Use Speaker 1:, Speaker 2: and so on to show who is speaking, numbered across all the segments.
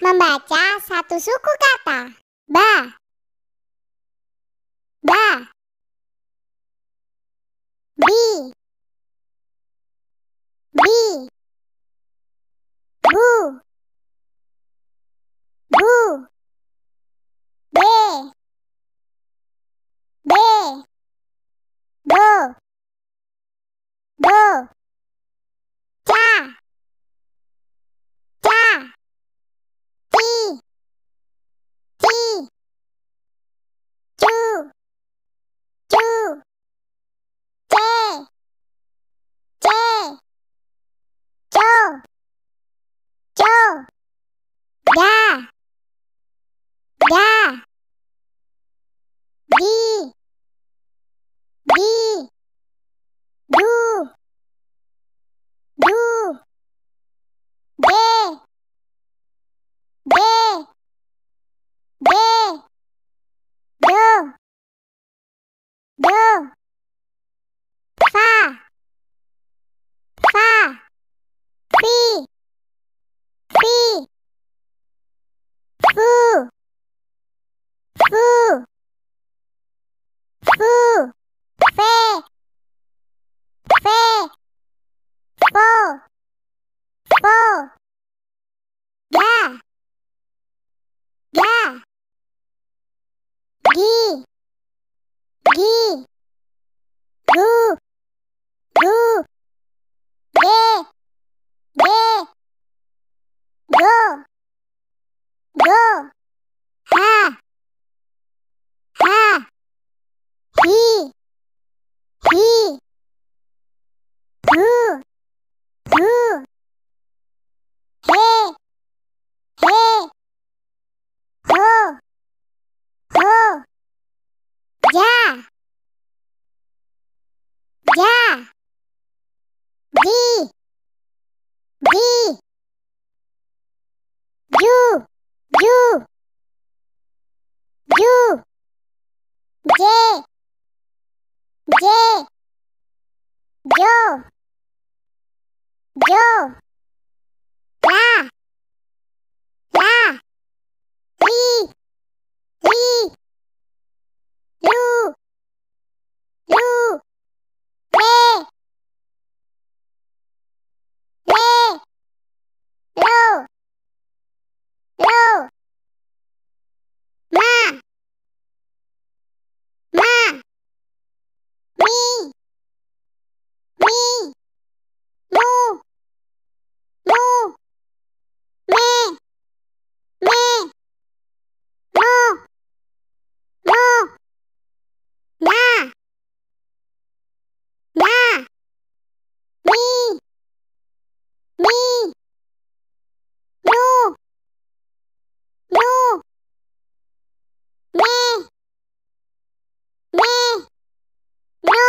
Speaker 1: Membaca satu suku kata. Ba, bi, bu, be, bo, ca, ti, cu, ce, co, da, di, du, de, do, fa, fi, fu, fe, fo, ga, gi, gu, ge, go, ha, hi, hu, he, ho, ja, di, ju, je, jo, la, li, lu, le, lo, ma, mi, mu, me, mo, na, mi, nu, me,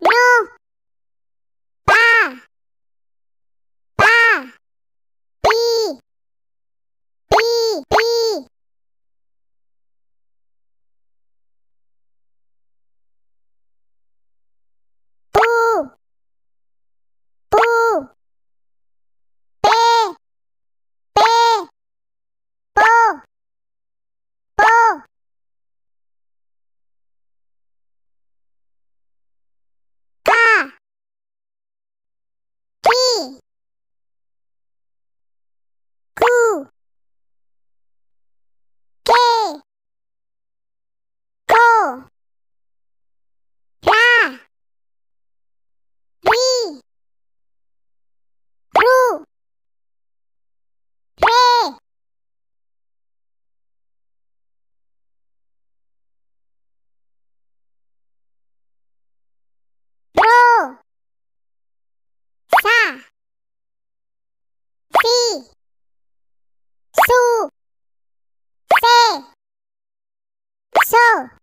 Speaker 1: no, pa, pi, pu, pe, po, ka, ki, ku, ke, ko, ra, ri, ru, re, ro, sa, si, su, se, so,